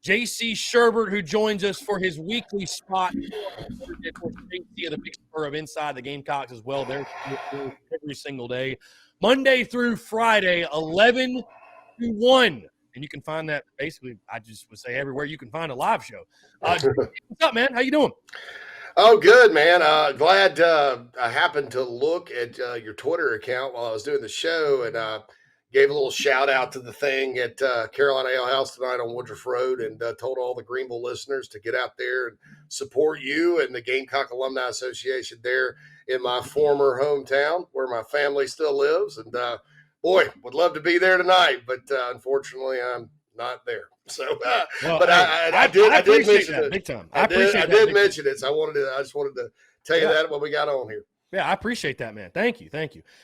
JC Shurburtt, who joins us for his weekly spot. Of course, JC of the Big Spur of Inside the Gamecocks as well. They're every single day, Monday through Friday, 11 to 1. And you can find that basically, I just would say, everywhere you can find a live show. What's up, man? How you doing? Oh, good, man. Glad I happened to look at your Twitter account while I was doing the show and gave a little shout out to the thing at Carolina Ale House tonight on Woodruff Road and told all the Greenville listeners to get out there and support you and the Gamecock Alumni Association there in my former hometown where my family still lives. And boy, would love to be there tonight, but unfortunately, I'm not there. So, but I did mention that it big time. I did mention it. So I just wanted to tell you that when we got on here. Yeah, I appreciate that, man. Thank you.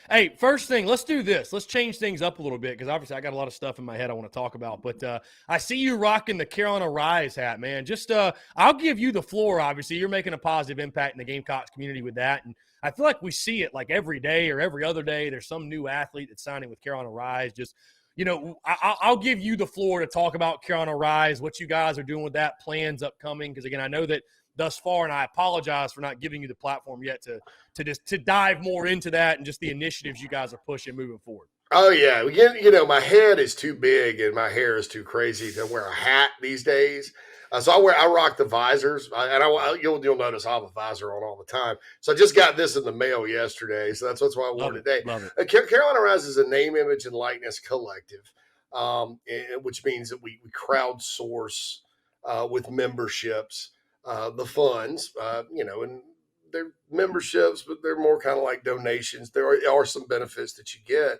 Hey, first thing, let's do this. Let's change things up a little bit because obviously I got a lot of stuff in my head I want to talk about. But I see you rocking the Carolina Rise hat, man. Just I'll give you the floor, obviously. You're making a positive impact in the Gamecocks community with that. And I feel like we see it like every day or every other day. There's some new athlete that's signing with Carolina Rise. Just, I'll give you the floor to talk about Carolina Rise, what you guys are doing with that, plans upcoming. Because, again, I know that thus far, and I apologize for not giving you the platform yet to dive more into that and just the initiatives you guys are pushing moving forward. Oh, yeah. My head is too big and my hair is too crazy to wear a hat these days. So I rock the visors, and you'll notice I have a visor on all the time. So I just got this in the mail yesterday, so that's why I wore it today. Carolina Rise is a name, image, and likeness collective, which means that we crowdsource with memberships the funds, and they're memberships, but they're more kind of like donations. There are some benefits that you get,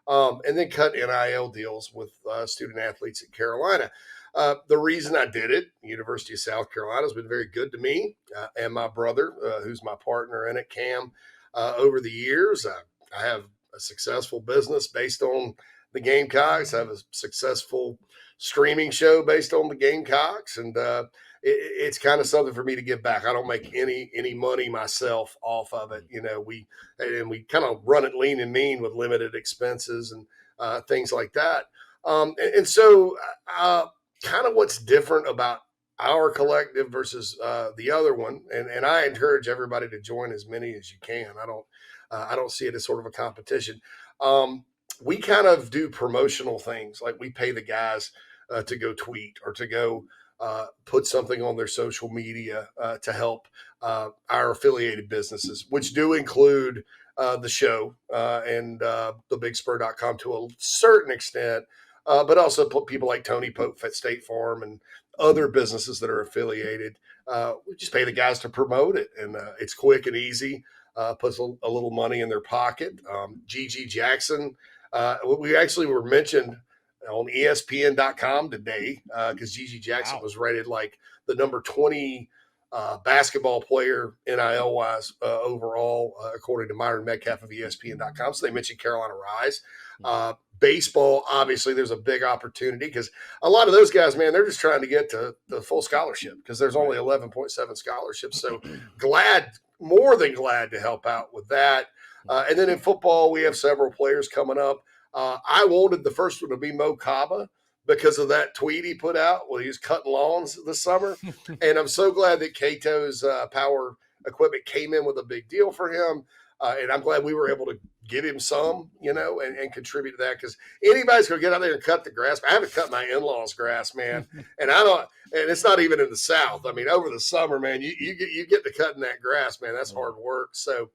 and then cut NIL deals with student athletes at Carolina. The reason I did it, University of South Carolina has been very good to me and my brother, who's my partner in it, Cam, over the years. I have a successful business based on the Gamecocks. I have a successful streaming show based on the Gamecocks, and it's kind of something for me to give back. I don't make any money myself off of it. We kind of run it lean and mean with limited expenses and things like that. And so kind of what's different about our collective versus the other one, and I encourage everybody to join as many as you can. I don't see it as sort of a competition. We kind of do promotional things, like we pay the guys to go tweet or to go put something on their social media to help our affiliated businesses, which do include the show and thebigspur.com to a certain extent, but also people like Tony Pope at State Farm and other businesses that are affiliated. We just pay the guys to promote it, and it's quick and easy, puts a little money in their pocket. Gigi Jackson, we actually were mentioned on ESPN.com today because Gigi Jackson was rated like the number 20 basketball player NIL-wise overall, according to Myron Metcalf of ESPN.com. So they mentioned Carolina Rise. Baseball, obviously, there's a big opportunity because a lot of those guys, man, they're just trying to get to the full scholarship because there's only 11.7 scholarships. So more than glad to help out with that. And then in football, we have several players coming up. I wanted the first one to be Mo Kaba because of that tweet he put out when he was cutting lawns this summer. And I'm so glad that Cato's Power Equipment came in with a big deal for him. And I'm glad we were able to give him some, and contribute to that because anybody's going to get out there and cut the grass. I haven't cut my in-laws' grass, man. And and it's not even in the South. I mean, over the summer, man, you get to cutting that grass, man. That's hard work. So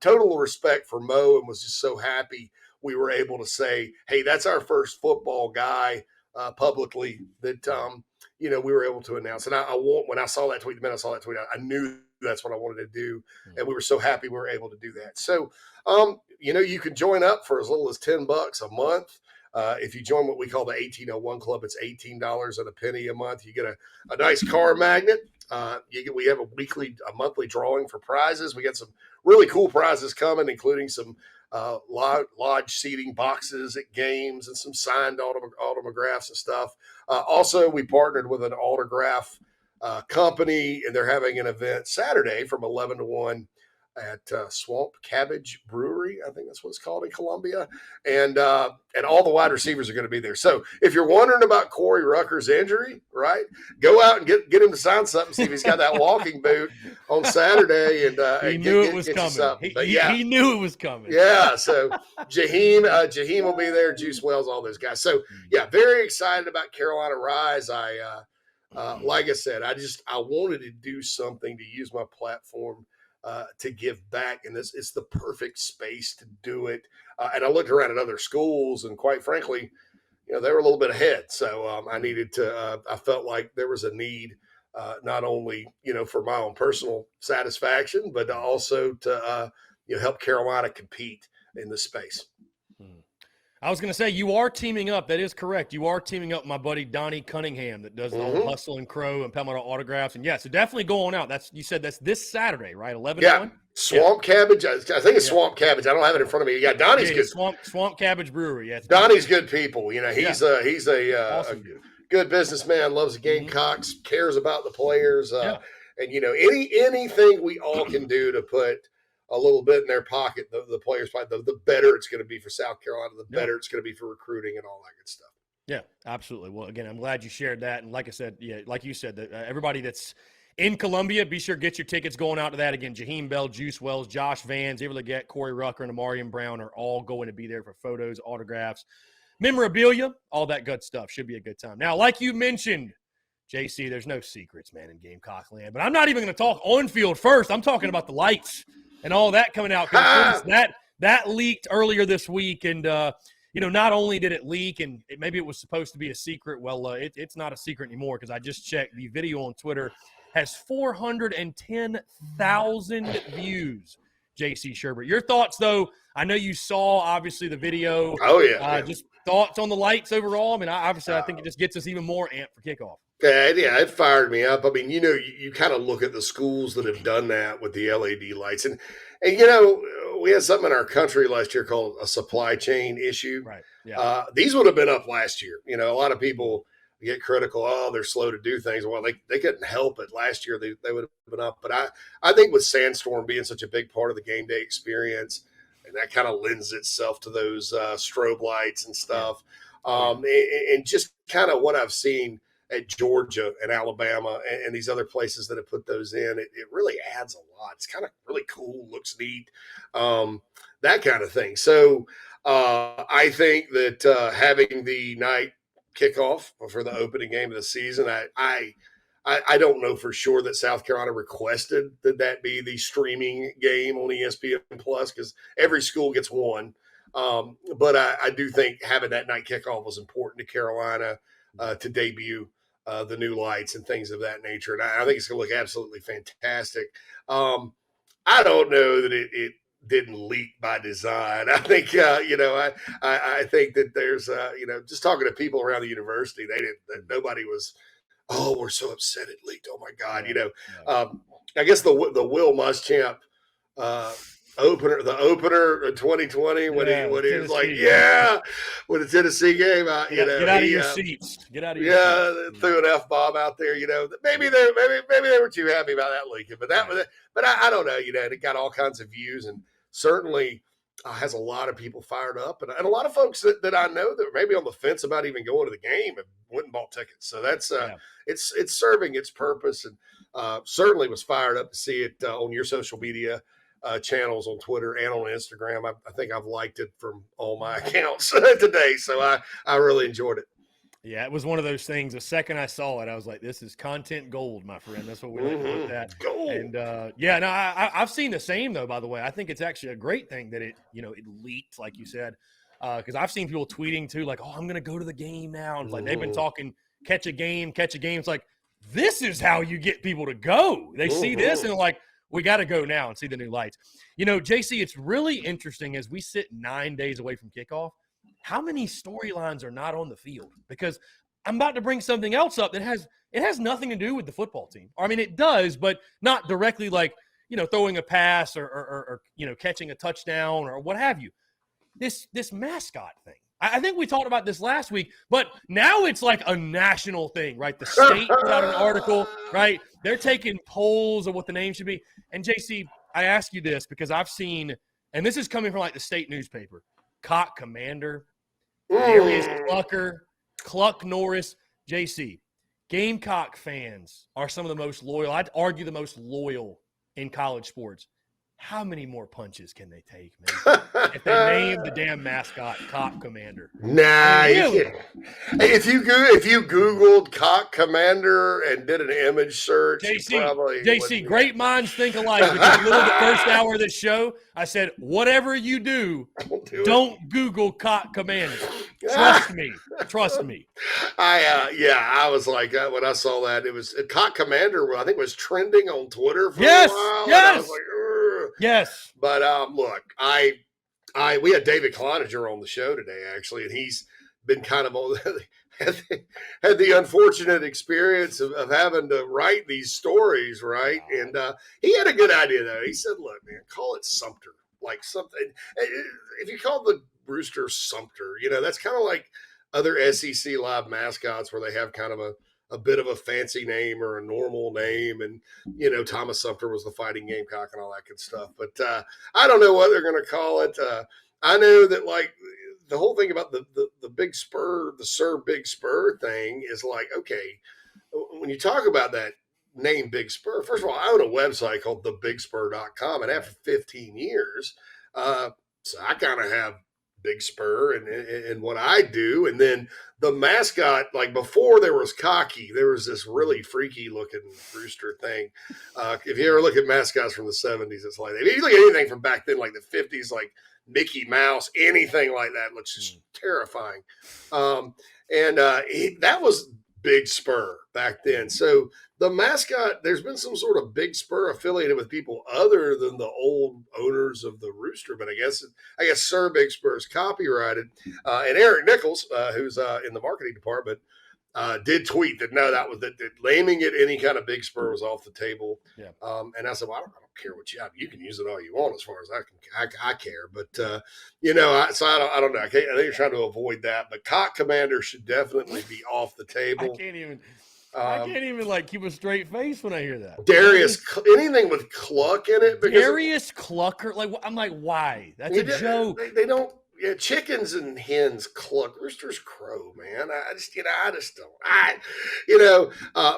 total respect for Mo, and was just so happy we were able to say, hey, that's our first football guy publicly that, we were able to announce. And when I saw that tweet, I knew that's what I wanted to do. And we were so happy we were able to do that. So, you can join up for as little as $10 a month. If you join what we call the 1801 Club, it's $18 and a penny a month. You get a nice car magnet. We have a monthly drawing for prizes. We got some really cool prizes coming, including some lodge seating boxes at games and some signed autographs and stuff. Also, we partnered with an autograph company, and they're having an event Saturday from 11 to 1 at Swamp Cabbage Brewery. I think that's what it's called in Columbia. And all the wide receivers are going to be there. So if you're wondering about Corey Rucker's injury, right, go out and get him to sign something, see if he's got that walking boot on Saturday. And he knew it was coming. He knew it was coming. Yeah. So Jaheim will be there, Juice Wells, all those guys. So yeah, very excited about Carolina Rise. Like I said, I wanted to do something to use my platform to give back, and it's the perfect space to do it. And I looked around at other schools, and quite frankly, they were a little bit ahead. So I needed to. I felt like there was a need, not only for my own personal satisfaction, but also to help Carolina compete in this space. I was going to say, you are teaming up. That is correct. You are teaming up with my buddy Donnie Cunningham that does the whole Hustle and Crow and Palmetto autographs. And yeah, so definitely going out. You said that's this Saturday, right? 11 Yeah. Swamp Cabbage. I think it's Swamp Cabbage. I don't have it in front of me. Yeah, Donnie's good. Swamp Cabbage Brewery. Yeah, Donnie's good people. He's a good businessman, loves the Gamecocks, cares about the players. And anything we all can do to put a little bit in their pocket, the players' pocket, the better it's going to be for South Carolina, the better it's going to be for recruiting and all that good stuff. Yeah, absolutely. Well, again, I'm glad you shared that. And like I said, like you said, everybody that's in Columbia, be sure to get your tickets going out to that. Again, Jaheim Bell, Juice Wells, Josh Vans, Able to get Corey Rucker, and Amarian Brown are all going to be there for photos, autographs, memorabilia, all that good stuff. Should be a good time. Now, like you mentioned, JC, there's no secrets, man, in Gamecock land. But I'm not even going to talk on field first. I'm talking about the lights and all that coming out. That leaked earlier this week, and not only did it leak, and maybe it was supposed to be a secret. Well, it's not a secret anymore because I just checked. The video on Twitter has 410,000 views. JC Shurburtt, your thoughts though? I know you saw obviously the video. Oh yeah. Just thoughts on the lights overall. I mean, I think it just gets us even more amped for kickoff. Yeah, it fired me up. I mean, you kind of look at the schools that have done that with the LED lights, and we had something in our country last year called a supply chain issue. Right. Yeah. These would have been up last year. A lot of people get critical. Oh, they're slow to do things. Well, they couldn't help it. Last year they would have been up. But I think with Sandstorm being such a big part of the game day experience, and that kind of lends itself to those strobe lights and stuff, and just kind of what I've seen at Georgia and Alabama and these other places that have put those in, it really adds a lot. It's kind of really cool, looks neat, that kind of thing. So I think that having the night kickoff for the opening game of the season, I don't know for sure that South Carolina requested that be the streaming game on ESPN Plus because every school gets one. But I do think having that night kickoff was important to Carolina to debut the new lights and things of that nature. And I think it's going to look absolutely fantastic. I don't know that it didn't leak by design. I think, I think that there's, just talking to people around the university, nobody was, oh, we're so upset it leaked. Oh my God. I guess the Will Muschamp, opener in 2020 when he was like, with the Tennessee game, get out of your seats. Get out of your seats. Threw an F-bomb out there. Maybe they were too happy about that leaking, but I don't know. It got all kinds of views and certainly has a lot of people fired up, and a lot of folks that I know that maybe on the fence about even going to the game and went and bought tickets. So that's it's serving its purpose, and certainly was fired up to see it on your social media channels on Twitter and on Instagram. I think I've liked it from all my accounts today. So I really enjoyed it. Yeah, it was one of those things. The second I saw it, I was like, this is content gold, my friend. That's what we like to look at. Gold. And I've seen the same though, by the way. I think it's actually a great thing that it leaked, like you said. Because I've seen people tweeting too, like, oh, I'm gonna go to the game now. And like they've been talking catch a game. It's like, this is how you get people to go. They see this and they're like, we got to go now and see the new lights. JC, it's really interesting as we sit 9 days away from kickoff, how many storylines are not on the field? Because I'm about to bring something else up that has nothing to do with the football team. I mean, it does, but not directly like, throwing a pass or catching a touchdown or what have you. This mascot thing. I think we talked about this last week, but now it's like a national thing, right? The state put out an article, right? They're taking polls of what the name should be. And JC, I ask you this because I've seen, and this is coming from like the state newspaper, Cock Commander, Darius Cluck Norris, JC. Gamecock fans are some of the most loyal. I'd argue the most loyal in college sports. How many more punches can they take, man? If they name the damn mascot Cock Commander. Nah, you can't. If you Googled Cock Commander and did an image search, JC, great minds think alike. Because literally the first hour of this show, I said, whatever you do, don't Google Cock Commander. Trust me. I was like, when I saw that, it was Cock Commander. I think was trending on Twitter for a while. Yes. I was like, ugh. Yes. But look, we had David Cloninger on the show today, actually, and he's been kind of had the unfortunate experience of having to write these stories, right? And he had a good idea, though. He said, look, man, call it Sumter, like something. If you call the Rooster Sumter, that's kind of like other SEC live mascots where they have kind of a bit of a fancy name or a normal name. And, Thomas Sumter was the Fighting Gamecock and all that good stuff. But I don't know what they're going to call it. I know that, like, the whole thing about the Big Spur, the Sir Big Spur thing is like, okay, when you talk about that name Big Spur, first of all, I own a website called thebigspur.com. And after 15 years, so I kind of have Big Spur and what I do. And then the mascot, like before there was Cocky, there was this really freaky looking rooster thing. If you ever look at mascots from the 70s, it's like, if you look at anything from back then, like the 50s, like Mickey Mouse, anything like that looks just terrifying. That was Big Spur back then. So the mascot, there's been some sort of Big Spur affiliated with people other than the old owners of the Rooster, but I guess Sir Big Spur is copyrighted. And Eric Nichols, who's in the marketing department, did tweet that that naming it any kind of Big Spur was off the table. Yeah. And I said, well, I don't care what you can use it all you want as far as I care. But so I don't know. I think you're trying to avoid that. But Cock Commander should definitely be off the table. I can't even like keep a straight face when I hear that. Darius, anything with Cluck in it. Darius Clucker, I'm like, why? That's a joke. They don't. Yeah, chickens and hens cluck. Roosters crow, man. I just don't.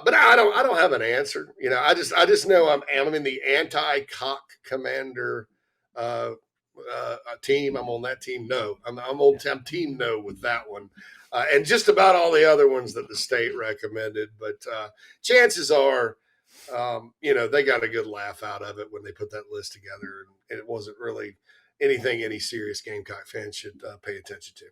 But I don't have an answer. I just know I'm in the anti-Cock Commander team. I'm on that team. No, I'm team no with that one. And just about all the other ones that the state recommended. But chances are, they got a good laugh out of it when they put that list together, and it wasn't really anything any serious Gamecock fans should pay attention to.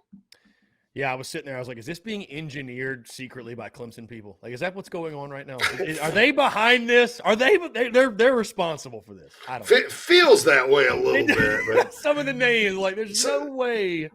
Yeah, I was sitting there. I was like, is this being engineered secretly by Clemson people? Like, is that what's going on right now? Are they behind this? Are they're responsible for this? I don't know. It feels that way a little bit. But some of the names, like, there's no way.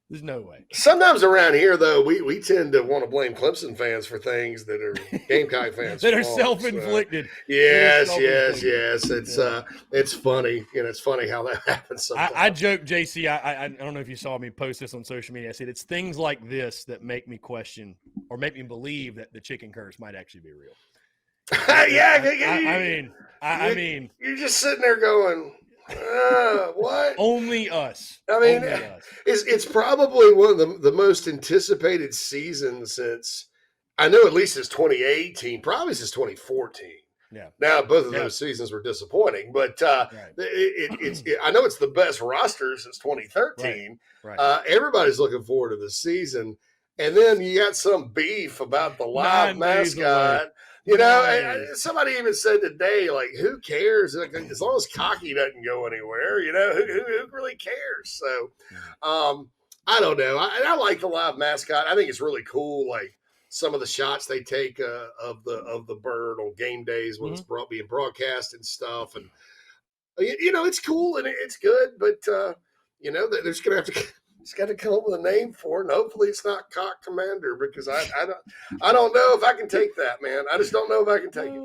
There's no way. Sometimes around here, though, we tend to want to blame Clemson fans for things that are Gamecock fans that are self-inflicted. Yes. It's funny. It's funny how that happens sometimes. I joke, JC. I don't know if you saw me post this on social media. I said it's things like this that make me question or make me believe that the chicken curse might actually be real. I mean, you're just sitting there going, what? Only us. I mean, it's probably one of the most anticipated seasons since, I know at least since 2018, probably since 2014. Yeah. Now, both of those seasons were disappointing, but I know it's the best roster since 2013. Right. Everybody's looking forward to this season. And then you got some beef about the live mascot. Somebody even said today, like, who cares? Like, as long as Cocky doesn't go anywhere, who really cares? So, I don't know. I like the live mascot. I think it's really cool. Like some of the shots they take of the bird on game days when it's being broadcast and stuff, and it's cool and it's good. But there's gonna have to. It's got to come up with a name for it, and hopefully it's not Cock Commander because I don't know if I can take that, man. I just don't know if I can take it.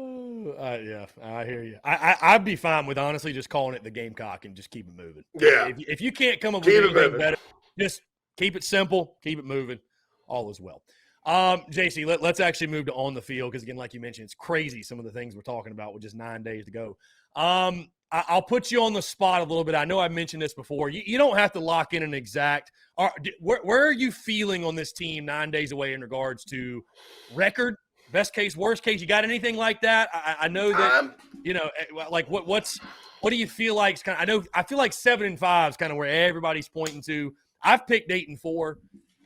Yeah, I hear you. I'd be fine with honestly just calling it the Gamecock and just keep it moving. Yeah. If you can't come up with anything better, just keep it simple, keep it moving. All is well. JC, let's actually move to on the field because again, like you mentioned, it's crazy some of the things we're talking about with just 9 days to go. I'll put you on the spot a little bit. I know I mentioned this before. You don't have to lock in an exact. Where are you feeling on this team 9 days away in regards to record, best case, worst case? You got anything like that? I know that like what do you feel like? It's kind of, I feel like 7-5 is kind of where everybody's pointing to. I've picked 8-4.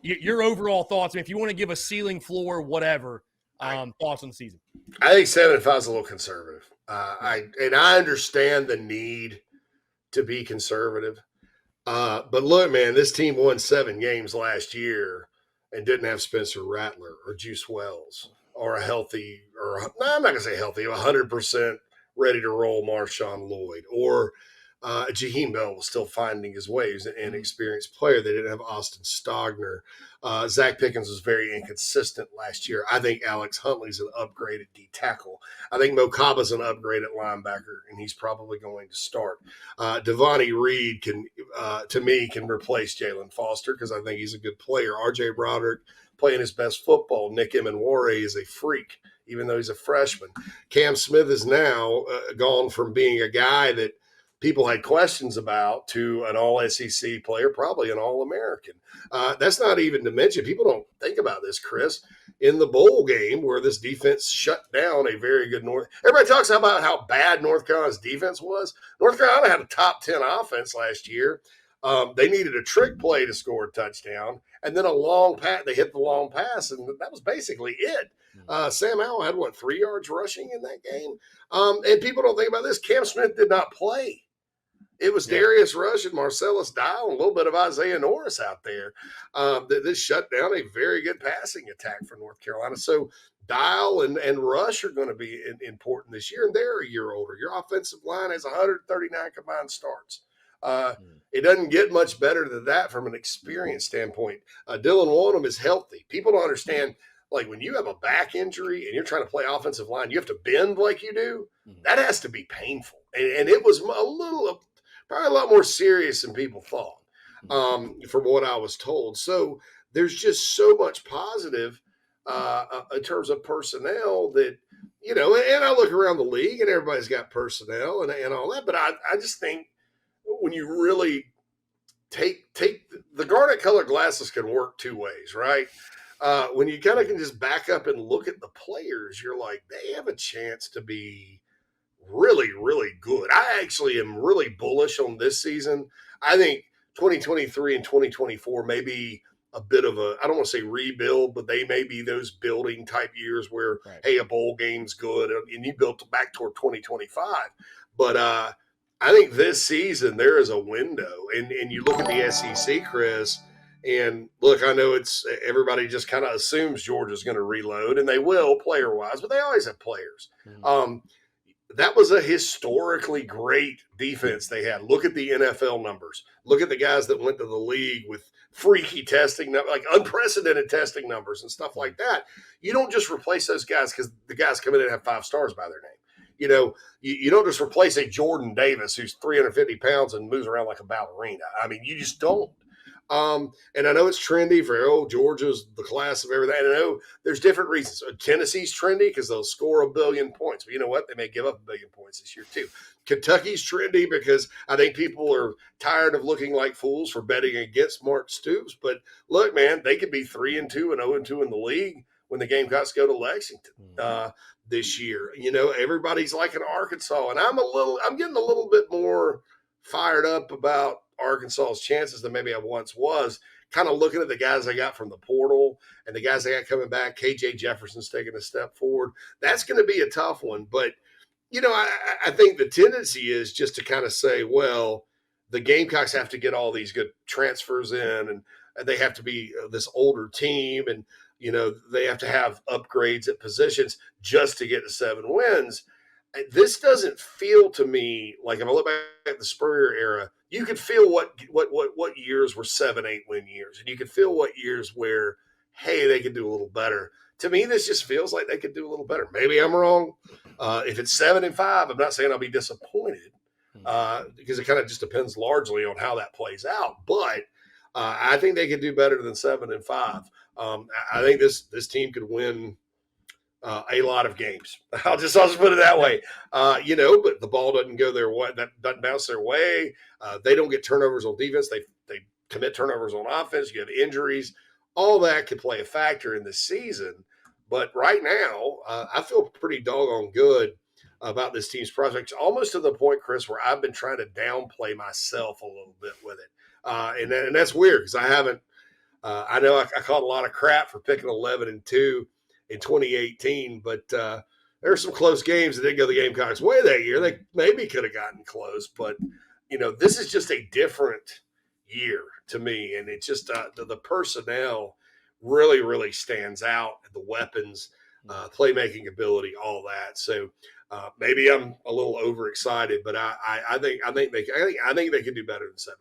Your overall thoughts? I mean, if you want to give a ceiling, floor, whatever, thoughts on the season. I think 7-5 is a little conservative. I understand the need to be conservative. But look, man, this team won 7 games last year and didn't have Spencer Rattler or Juice Wells or a healthy, I'm not going to say healthy, 100% ready to roll Marshawn Lloyd, or Jaheim Bell was still finding his ways, an experienced player. They didn't have Austin Stogner. Zach Pickens was very inconsistent last year. I think Alex Huntley's an upgraded D tackle. I think Mo Kaba's an upgraded linebacker, and he's probably going to start. Devontae Reed can replace Jalen Foster because I think he's a good player. R.J. Broderick playing his best football. Nick Emenware is a freak, even though he's a freshman. Cam Smith is now gone from being a guy that people had questions about to an all-SEC player, probably an All-American. That's not even to mention, people don't think about this, Chris, in the bowl game where this defense shut down a very good everybody talks about how bad North Carolina's defense was. North Carolina had a top 10 offense last year. They needed a trick play to score a touchdown, and then a long pass. They hit the long pass, and that was basically it. Sam Howell had, 3 yards rushing in that game? And people don't think about this. Cam Smith did not play. It was Darius Rush and Marcellus Dial and a little bit of Isaiah Norris out there. This shut down a very good passing attack for North Carolina. So Dial and Rush are going to be important this year, and they're a year older. Your offensive line has 139 combined starts. It doesn't get much better than that from an experience standpoint. Dylan Wonnum is healthy. People don't understand, like when you have a back injury and you're trying to play offensive line, you have to bend like you do. That has to be painful. And it was probably a lot more serious than people thought, from what I was told. So there's just so much positive in terms of personnel that, and I look around the league and everybody's got personnel and all that. But I just think when you really take the garnet colored glasses can work 2 ways, right? When you kind of can just back up and look at the players, you're like, they have a chance to be really, really good. I actually am really bullish on this season. I think 2023 and 2024 may be a bit of I don't want to say rebuild, but they may be those building type years where, hey, a bowl game's good and you built back toward 2025. But I think this season there is a window. And you look at the SEC, Chris, and look, I know everybody just kind of assumes Georgia's going to reload, and they will player-wise, but they always have players. That was a historically great defense they had. Look at the NFL numbers. Look at the guys that went to the league with freaky testing, like unprecedented testing numbers and stuff like that. You don't just replace those guys because the guys come in and have 5 stars by their name. You don't just replace a Jordan Davis who's 350 pounds and moves around like a ballerina. I mean, you just don't. And I know it's trendy for, Georgia's the class of everything. And I know there's different reasons. Tennessee's trendy because they'll score 1 billion points. But you know what? They may give up 1 billion points this year too. Kentucky's trendy because I think people are tired of looking like fools for betting against Mark Stoops. But look, man, they could be 3-2 and 0-2 in the league when the Gamecocks go to Lexington this year. Everybody's like in Arkansas, and I'm getting a little bit more fired up about Arkansas's chances than maybe I once was, kind of looking at the guys I got from the portal and the guys I got coming back. KJ Jefferson's taking a step forward. That's going to be a tough one. But, I think the tendency is just to kind of say, well, the Gamecocks have to get all these good transfers in, and they have to be this older team, and, they have to have upgrades at positions just to get to 7 wins. This doesn't feel to me like, if I look back at the Spurrier era, you could feel what years were 7-8 win years, and you could feel what years where, hey, they could do a little better. To me, this just feels like they could do a little better. Maybe I'm wrong. If it's 7-5, I'm not saying I'll be disappointed because it kind of just depends largely on how that plays out. But I think they could do better than 7-5. I think this team could win a lot of games. I'll just put it that way. But the ball doesn't go their way. That doesn't bounce their way. They don't get turnovers on defense. They commit turnovers on offense. You have injuries. All that could play a factor in this season. But right now, I feel pretty doggone good about this team's prospects, almost to the point, Chris, where I've been trying to downplay myself a little bit with it. And that's weird because I haven't. I know I caught a lot of crap for picking 11-2 in 2018, but there were some close games that didn't go the Gamecocks' way that year. They maybe could have gotten close, but this is just a different year to me, and it's just the personnel really, really stands out. The weapons, playmaking ability, all that. So maybe I'm a little overexcited, but I think they can do better than 7-5.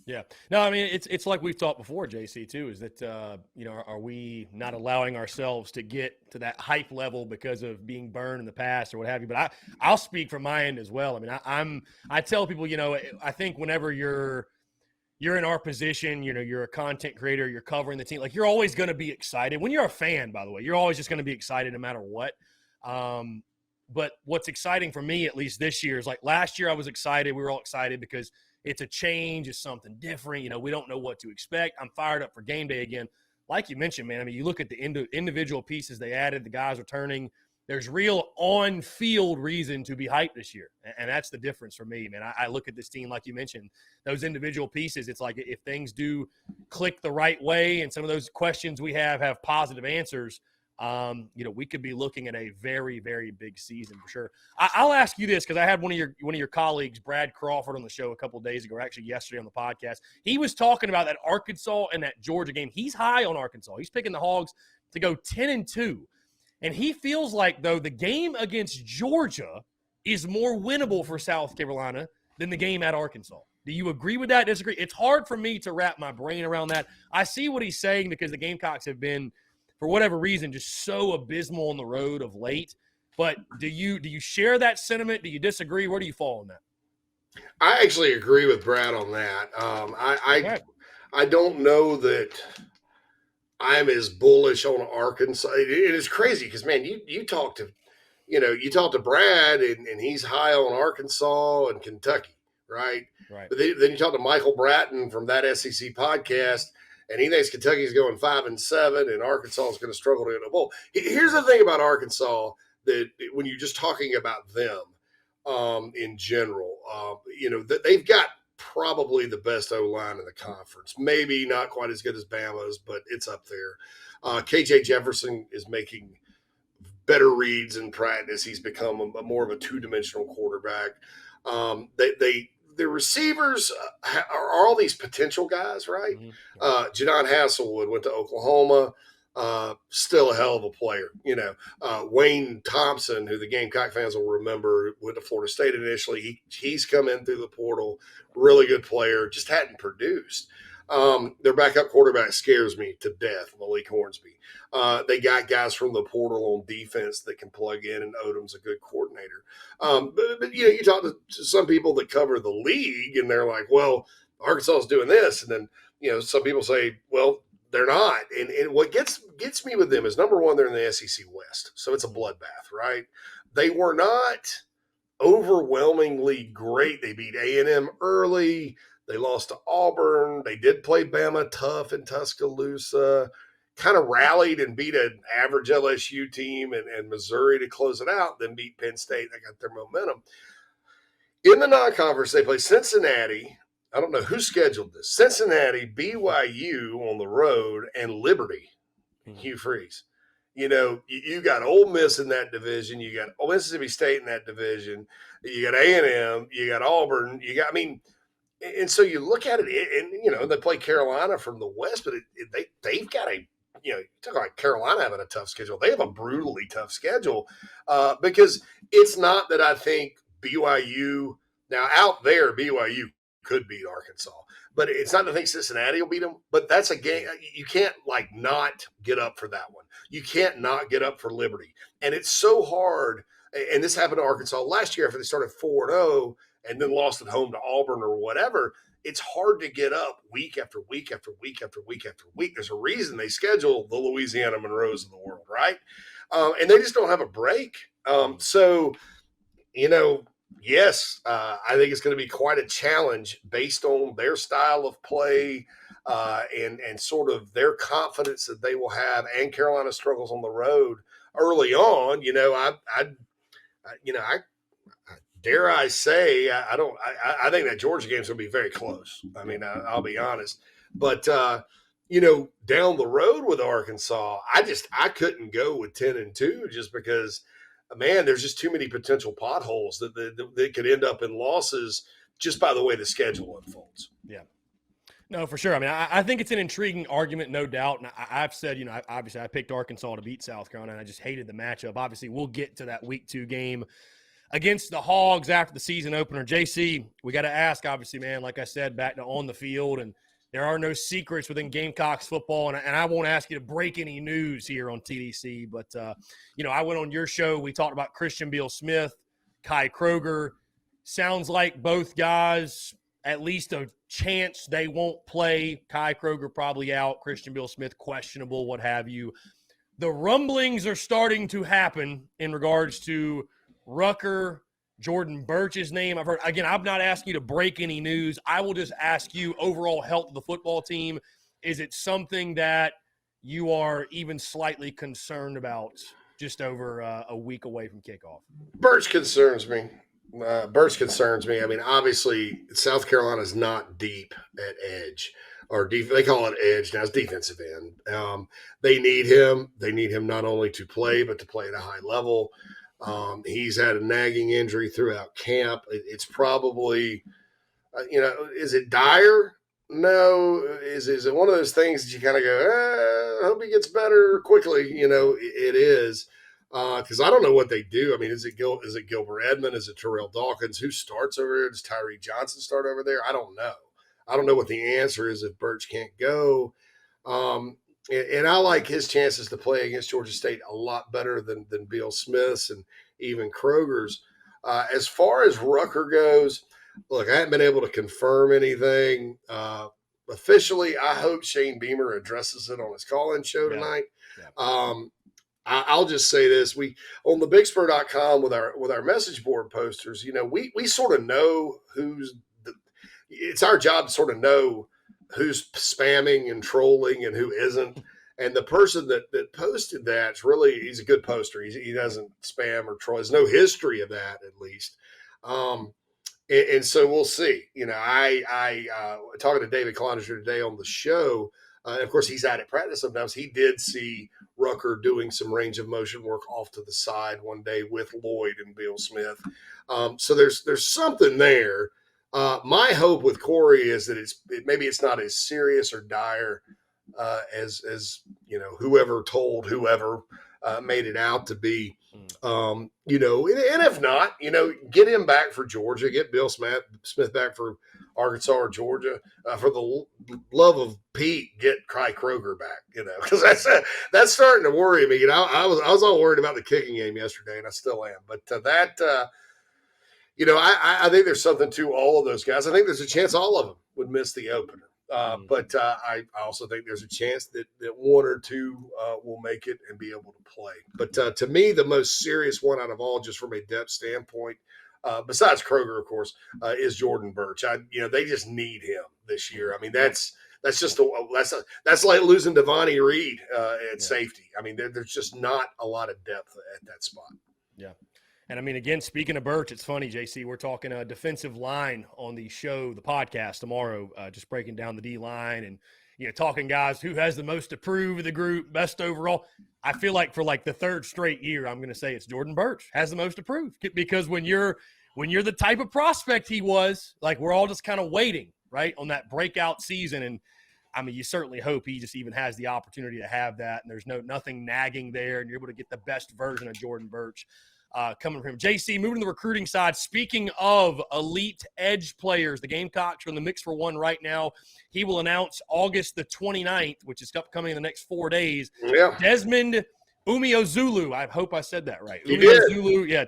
Yeah. No, I mean, it's like we've talked before, JC, too, is that, are we not allowing ourselves to get to that hype level because of being burned in the past or what have you? But I'll speak from my end as well. I mean, I tell people, I think whenever you're in our position, you're a content creator, you're covering the team, like you're always going to be excited. When you're a fan, by the way, you're always just going to be excited no matter what. But what's exciting for me, at least this year, is like last year I was excited. We were all excited because it's a change. It's something different. We don't know what to expect. I'm fired up for game day again. Like you mentioned, man, I mean, you look at the individual pieces they added, the guys returning. There's real on-field reason to be hyped this year, and that's the difference for me, man. I look at this team, like you mentioned, those individual pieces. It's like if things do click the right way and some of those questions we have positive answers, we could be looking at a very, very big season for sure. I'll ask you this because I had one of your colleagues, Brad Crawford, on the show a couple of days ago, or actually yesterday on the podcast. He was talking about that Arkansas and that Georgia game. He's high on Arkansas. He's picking the Hogs to go 10-2. And he feels like, though, the game against Georgia is more winnable for South Carolina than the game at Arkansas. Do you agree with that? Disagree? It's hard for me to wrap my brain around that. I see what he's saying because the Gamecocks have been, for whatever reason, just so abysmal on the road of late. But do you share that sentiment? Do you disagree? Where do you fall on that? I actually agree with Brad on that. I don't know that I'm as bullish on Arkansas. It is crazy because, man, you talk to Brad and he's high on Arkansas and Kentucky, right? Right. But then you talk to Michael Bratton from that SEC podcast, and he thinks Kentucky's going 5-7 and Arkansas is going to struggle to get a bowl. Here's the thing about Arkansas that when you're just talking about them in general, that they've got probably the best O-line in the conference. Maybe not quite as good as Bama's, but it's up there. KJ Jefferson is making better reads in practice. He's become more of a two-dimensional quarterback. The receivers are all these potential guys, right? Mm-hmm. Jadon Hasselwood went to Oklahoma. Still a hell of a player. Wayne Thompson, who the Gamecock fans will remember, went to Florida State initially. He's come in through the portal. Really good player. Just hadn't produced. Their backup quarterback scares me to death, Malik Hornsby. They got guys from the portal on defense that can plug in, and Odom's a good coordinator. But you talk to some people that cover the league, and they're like, well, Arkansas is doing this. And then, some people say, well, they're not. And what gets me with them is, number one, they're in the SEC West. So it's a bloodbath, right? They were not overwhelmingly great. They beat A&M early. They lost to Auburn. They did play Bama tough in Tuscaloosa, kind of rallied and beat an average LSU team and Missouri to close it out, then beat Penn State. They got their momentum. In the non-conference, they play Cincinnati. I don't know who scheduled this. Cincinnati, BYU on the road, and Liberty, Hugh Freeze. You got Ole Miss in that division. You got Mississippi State in that division. You got A&M. You got Auburn. And so you look at it, and they play Carolina from the West, but they've got you talk about Carolina having a tough schedule. They have a brutally tough schedule because it's not that I think BYU now out there, BYU could beat Arkansas, but it's not that I think Cincinnati will beat them. But that's a game you can't not get up for that one. You can't not get up for Liberty, and it's so hard. And this happened to Arkansas last year after they started 4-0. And then lost at home to Auburn or whatever. It's hard to get up week after week after week after week after week. There's a reason they schedule the Louisiana Monroes of the world, right? and they just don't have a break. So, yes, I think it's going to be quite a challenge based on their style of play and sort of their confidence that they will have, and Carolina struggles on the road early on. I dare I say, I think that Georgia game is going to be very close. I mean, I'll be honest, but down the road with Arkansas, I couldn't go with 10-2 just because, man, there's just too many potential potholes that could end up in losses just by the way the schedule unfolds. Yeah. No, for sure. I mean, I think it's an intriguing argument, no doubt. And I've said, obviously I picked Arkansas to beat South Carolina, and I just hated the matchup. Obviously, we'll get to that week 2 game against the Hogs after the season opener. JC, we got to ask, obviously, man, like I said, back to on the field, and there are no secrets within Gamecocks football, and I won't ask you to break any news here on TDC, but, I went on your show. We talked about Christian Beal-Smith, Kai Kroger. Sounds like both guys, at least a chance they won't play. Kai Kroger probably out, Christian Beal-Smith questionable, what have you. The rumblings are starting to happen in regards to Rucker, Jordan Birch's name. I've heard, again, I'm not asking you to break any news. I will just ask you overall health of the football team. Is it something that you are even slightly concerned about just over a week away from kickoff? Birch concerns me. I mean, obviously, South Carolina's not deep at edge, or they call it edge now. It's defensive end. They need him. They need him not only to play, but to play at a high level. He's had a nagging injury throughout camp. It's probably, is it dire? No. Is it one of those things that you kind of go, I hope he gets better quickly? It is. Because I don't know what they do. I mean, is it Gilbert Edmond? Is it Terrell Dawkins? Who starts over there? Does Tyree Johnson start over there? I don't know. I don't know what the answer is if Birch can't go. And I like his chances to play against Georgia State a lot better than Beal-Smith's and even Kroger's. As far as Rucker goes, look, I haven't been able to confirm anything. Officially, I hope Shane Beamer addresses it on his call-in show tonight. Yeah. I'll just say this: we on the BigSpur.com with our message board posters, we sort of know it's our job to sort of know who's spamming and trolling and who isn't. And the person that posted that's really, he's a good poster. He doesn't spam or troll. There's no history of that, at least. And so we'll see. I talking to David Cloninger today on the show. Of course, he's out at practice sometimes. He did see Rucker doing some range of motion work off to the side one day with Lloyd and Beal-Smith. So there's something there. My hope with Corey is that maybe it's not as serious or dire as whoever told whoever made it out to be. And if not, get him back for Georgia, get Beal-Smith back for Arkansas or Georgia. For the love of Pete, get Kai Kroger back, because that's starting to worry me. I was all worried about the kicking game yesterday, and I still am. But I think there's something to all of those guys. I think there's a chance all of them would miss the opener. But I also think there's a chance that one or two will make it and be able to play. But to me, the most serious one out of all, just from a depth standpoint, besides Kroger, of course, is Jordan Birch. They just need him this year. I mean, that's like losing Devontae Reed at safety. I mean, there's just not a lot of depth at that spot. Yeah. And I mean, again, speaking of Birch, it's funny, JC, we're talking a defensive line on the show, the podcast tomorrow, just breaking down the D line and, talking guys who has the most to prove of the group, best overall. I feel like for the third straight year, I'm going to say it's Jordan Birch has the most to prove, because when you're the type of prospect he was, we're all just kind of waiting, right, on that breakout season. And I mean, you certainly hope he just even has the opportunity to have that, and there's nothing nagging there, and you're able to get the best version of Jordan Birch coming from him. JC, moving to the recruiting side, speaking of elite edge players, the Gamecocks are in the mix for one right now. He will announce August the 29th, which is upcoming in the next 4 days. Yeah. Desmond Umeozulu, I hope I said that right. You did.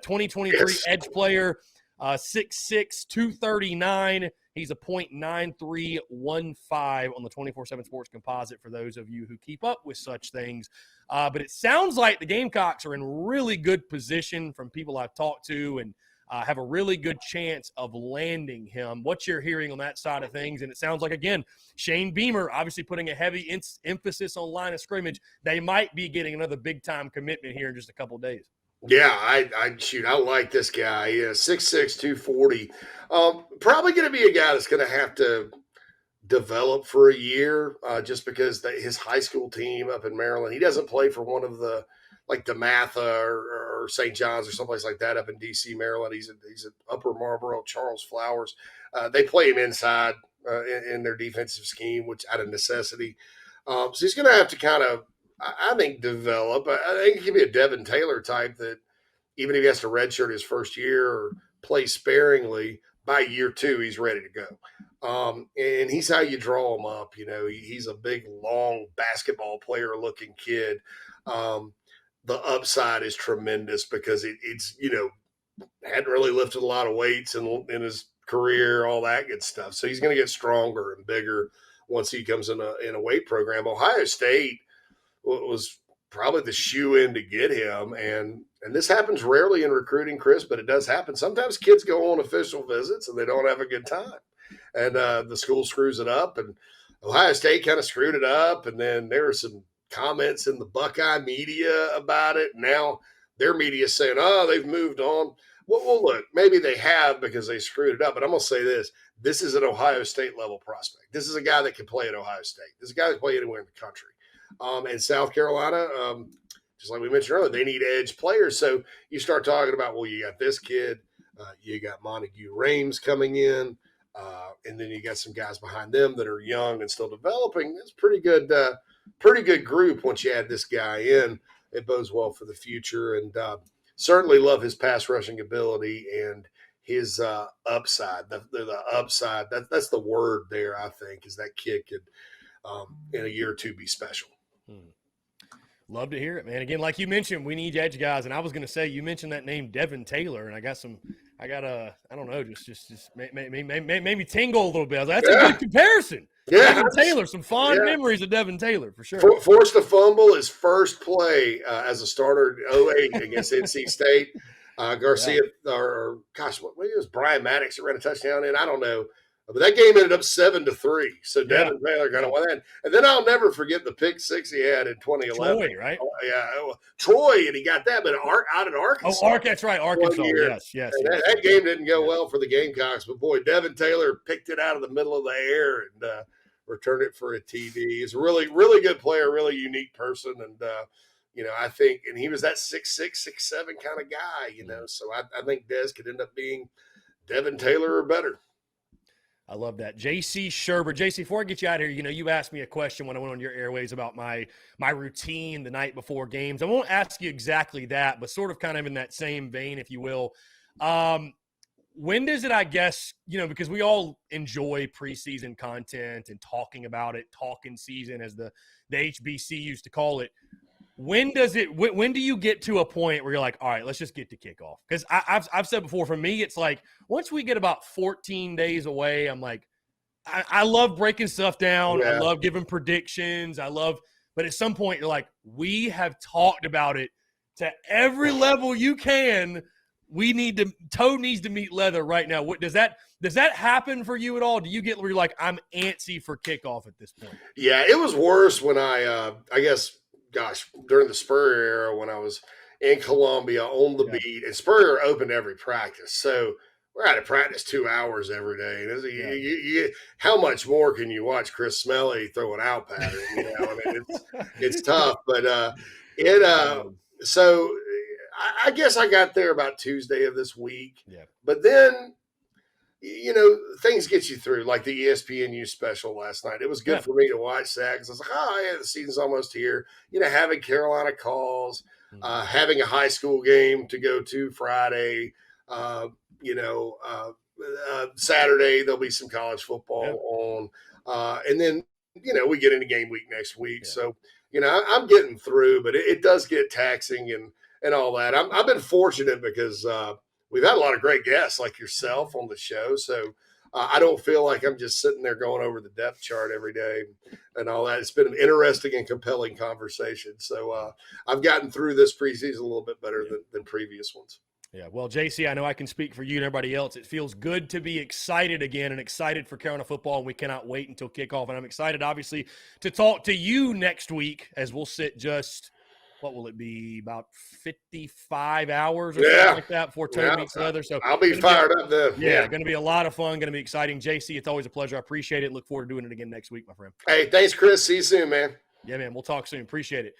2023 edge player. 6'6", 239. He's a .9315 on the 24/7 Sports Composite for those of you who keep up with such things. But it sounds like the Gamecocks are in really good position from people I've talked to, and have a really good chance of landing him. What you're hearing on that side of things, and it sounds like, again, Shane Beamer obviously putting a heavy emphasis on line of scrimmage. They might be getting another big-time commitment here in just a couple of days. Yeah, I like this guy. Yeah, 6'6", 240. Probably going to be a guy that's going to have to develop for a year, just because his high school team up in Maryland, he doesn't play for one of the like DeMatha or St. John's or someplace like that up in D.C., Maryland. He's at Upper Marlboro, Charles Flowers. They play him inside in their defensive scheme, which out of necessity. So he's going to have to kind of, I think, develop. I think he could be a Devin Taylor type that even if he has to redshirt his first year or play sparingly, by year 2, he's ready to go. And he's how you draw him up. You know, he's a big, long basketball player looking kid. The upside is tremendous because it's, you know, hadn't really lifted a lot of weights in his career, all that good stuff. So he's going to get stronger and bigger once he comes in a weight program. Ohio State was probably the shoe in to get him. And this happens rarely in recruiting, Chris, but it does happen. Sometimes kids go on official visits and they don't have a good time. And the school screws it up. And Ohio State kind of screwed it up. And then there were some comments in the Buckeye media about it. Now their media is saying, oh, they've moved on. Well, look, maybe they have because they screwed it up. But I'm going to say this. This is an Ohio State level prospect. This is a guy that can play at Ohio State. This is a guy that can play anywhere in the country. And South Carolina, just like we mentioned earlier, they need edge players. So you start talking about, well, you got this kid, you got Montague Rames coming in, and then you got some guys behind them that are young and still developing. That's pretty good group once you add this guy in. It bodes well for the future, and certainly love his pass rushing ability and his upside. The upside, that's the word there, I think, is that kid could, in a year or two, be special. Love to hear it, man. Again, like you mentioned, we need edge guys, and I was going to say, you mentioned that name Devin Taylor, and I don't know, just maybe tingle a little bit. That's a good comparison. Yeah, Devin Taylor, some fond memories of Devin Taylor for sure. Forced a fumble his first play as a starter in 08 against NC State. Garcia, or gosh, what it was Brian Maddox that ran a touchdown in? I don't know. But that game ended up 7-3. So Devin Taylor got to win that. And then I'll never forget the pick six he had in 2011. Troy, right? Oh, yeah, Troy, and he got that, but out in Arkansas. Oh, that's right, Arkansas. Yes. That game didn't go well for the Gamecocks, but boy, Devin Taylor picked it out of the middle of the air and returned it for a TD. He's a really, really good player, really unique person, and I think, and he was that 6'6", 6'7" kind of guy, So I think Dez could end up being Devin Taylor or better. I love that. JC Shurburtt. JC, before I get you out of here, you asked me a question when I went on your airways about my routine the night before games. I won't ask you exactly that, but sort of kind of in that same vein, if you will. When does it, I guess, because we all enjoy preseason content and talking about it, talking season as the HBC used to call it. When do you get to a point where you're like, all right, let's just get to kickoff? Because I've said before, for me, it's like once we get about 14 days away, I'm like, I love breaking stuff down. Yeah. I love giving predictions. But at some point you're like, we have talked about it to every level you can. Toe needs to meet leather right now. What does that happen for you at all? Do you get where you're like, I'm antsy for kickoff at this point? Yeah, it was worse when I guess, during the Spurrier era when I was in Columbia on the beat, and Spurrier opened every practice. So we're out of practice 2 hours every day. How much more can you watch Chris Smelly throw an out pattern? It's tough, but so I guess I got there about Tuesday of this week. Yeah. But then, things get you through, like the ESPNU special last night. It was good for me to watch that because I was like, oh, yeah, the season's almost here. Having Carolina calls, having a high school game to go to Friday, Saturday there'll be some college football on. And then, we get into game week next week. Yeah. So, I'm getting through, but it does get taxing and all that. I've been fortunate because we've had a lot of great guests like yourself on the show. So I don't feel like I'm just sitting there going over the depth chart every day and all that. It's been an interesting and compelling conversation. So I've gotten through this preseason a little bit better than previous ones. Yeah, well, JC, I know I can speak for you and everybody else. It feels good to be excited again and excited for Carolina football, and we cannot wait until kickoff. And I'm excited, obviously, to talk to you next week as we'll sit just, what will it be, about 55 hours or something like that before Toad meets leather. So I'll be fired up then. Yeah, going to be a lot of fun, going to be exciting. JC, it's always a pleasure. I appreciate it. Look forward to doing it again next week, my friend. Hey, thanks, Chris. See you soon, man. Yeah, man. We'll talk soon. Appreciate it.